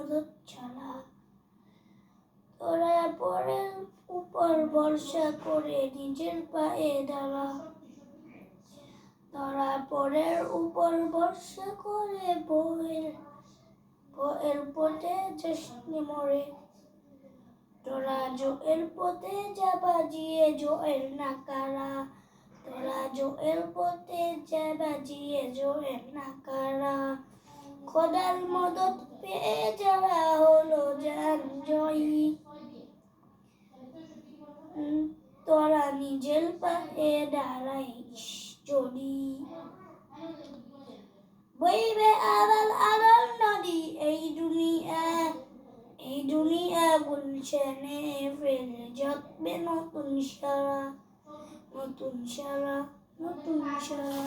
মদত ছাড়া। তোরা পরের উপর ভরসা করে নিজের পায়ে দাঁড়া। তোরা পরের উপর ভরসা করে বউয়ের পথে যাসনি মরে। তোরা জোয়ের পথে যা বাজিয়ে জোয়ের নাকারা। তোরা জোয়ের পথে যা বাজিয়ে জোয়ের নাকারা। খোদার মদত পেয়ে যারা হলো জান জয়ী। তোরা নিজের পায়ে দাঁড়াইস যদি। বইবে আবার আলোর নদী এই দুনিয়া গুলশানে ফেলে জগবে নতুন সারা। নতুন সারা, নতুন সারা,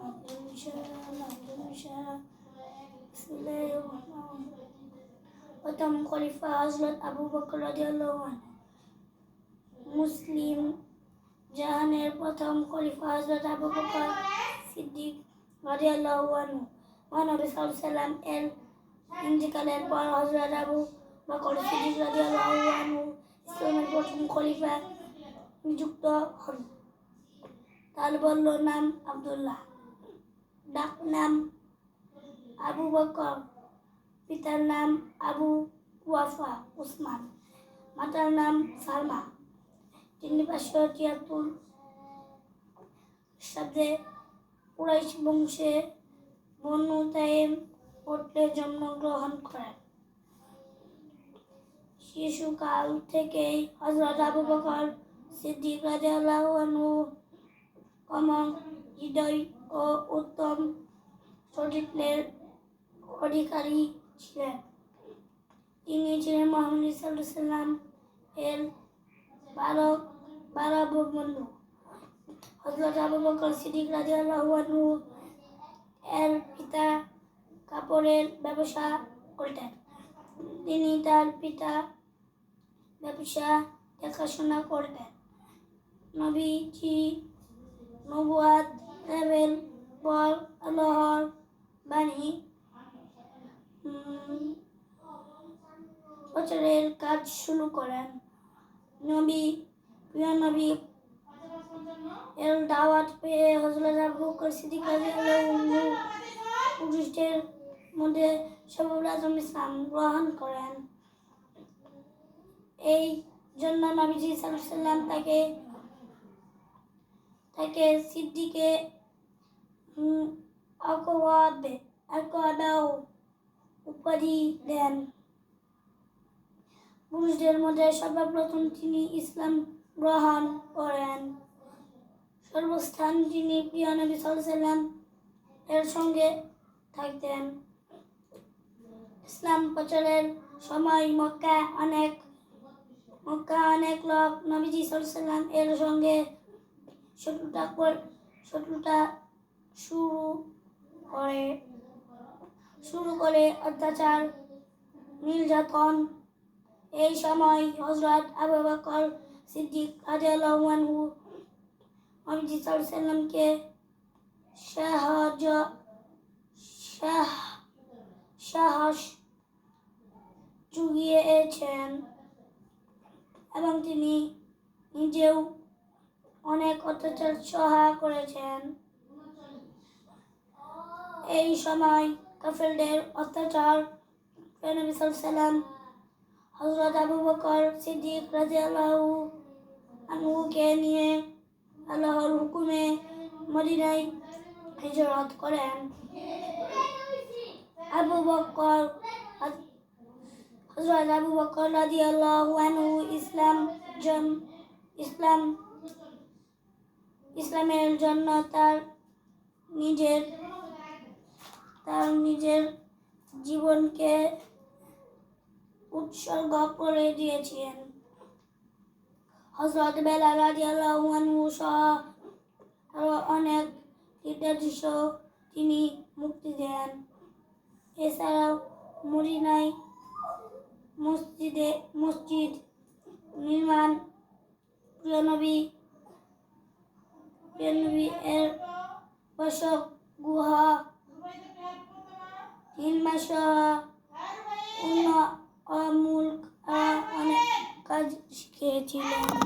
নতুন সারা, নতুন সারা। প্রথম খলিফা হযরত আবু বকর রাদিয়াল্লাহু আনহু। মুসলিম জাহানের প্রথম খলিফা হযরত আবু বকর সিদ্দিক রাদিয়াল্লাহু আনহু। মহানবী সাল্লাল্লাহু আলাইহি ওয়াসাল্লাম এর ইন্তিকালের পর হযরত আবু বকর সিদ্দিক রাদিয়াল্লাহু আনহু ইসলামের প্রথম খলিফা নিযুক্ত হন। তার বলল নাম আব্দুল্লাহ, ডাক নাম আবু বকর, পিতার নাম আবু কুহাফা উসমান, মাতার নাম সালমা। তিনি 573 খ্রিস্টাব্দে কুরাইশ বংশে বনু তাইম গোত্রে জন্মগ্রহণ করেন। শিশুকাল থেকেই হযরত আবু বকর সিদ্দিক রাদিয়াল্লাহু আনহু কোমল হৃদয় ও উত্তম চরিত্রের অধিকারী ছিলেন। তিনি ছিলেন মুহাম্মদ সাল্লাল্লাহু আলাইহি ওয়াসাল্লাম এর বারো বন্ধু। হযরত আবু বকর সিদ্দিক রাদিয়াল্লাহু আনহু এর পিতা কাপড়ের ব্যবসা করতেন। তিনি তার পিতা ব্যবসা দেখাশোনা করতেন। নবীজি নবুয়ত লাভের পর আল্লাহর বাণী প্রচারের কাজ শুরু করেন। প্রিয় নবী এর দাওয়াত পেয়ে হযরত আবু বকর সিদ্দিক রাদিয়াল্লাহু আনহু পুরুষদের মধ্যে সর্বপ্রথম ইসলাম গ্রহণ করেন। এই জন্য নবীজি সাল্লাল্লাহু আলাইহি ওয়াসাল্লাম তাকে সিদ্দিকে আকওয়াব উপাধি দেন। পুরুষদের মধ্যে সর্বপ্রথম তিনি ইসলাম গ্রহণ করেন। সর্বস্থান তিনি প্রিয় নবী সাল্লাল্লাহু আলাইহি ওয়াসাল্লাম এর সঙ্গে থাকতেন। ইসলাম প্রচারের সময় মক্কা অনেক লোক নবীজি সাল্লাল্লাহু আলাইহি ওয়াসাল্লাম এর সঙ্গে শত্রুতা শুরু করে অত্যাচার নির্যাতন। এই সময় হযরত আবু বকর সিদ্দিক রাদিয়াল্লাহু আনহু নবীজি সাল্লাল্লাহু আলাইহি ওয়াসাল্লামকে সাহস জুগিয়েছেন এবং তিনি নিজেও অনেক অত্যাচার সহ্য করেছেন। এই সময় কাফেরদের অত্যাচার নবী সাল্লাল্লাহু আলাইহি ওয়াসাল্লাম হযরত আবু বকর সিদ্দিক রাদিয়াল্লাহু আনহুকে নিয়ে আল্লাহর হুকুমে মদিনায় হিজরত করেন। হযরত আবু বকর রাদিয়াল্লাহু আনহু ইসলামের জন্য তার নিজের জীবনকে উৎসর্গ করে দিয়েছেন। হযরত বেলাল রাদিয়াল্লাহু আনহু সহ আরো অনেক হৃদয়দেশও তিনি মুক্তি দেন। এছাড়াও মদিনায় মসজিদ নির্মাণ, প্রিয় নবী এর বাসগৃহ নির্মাণ সহ হয়েছিলেন।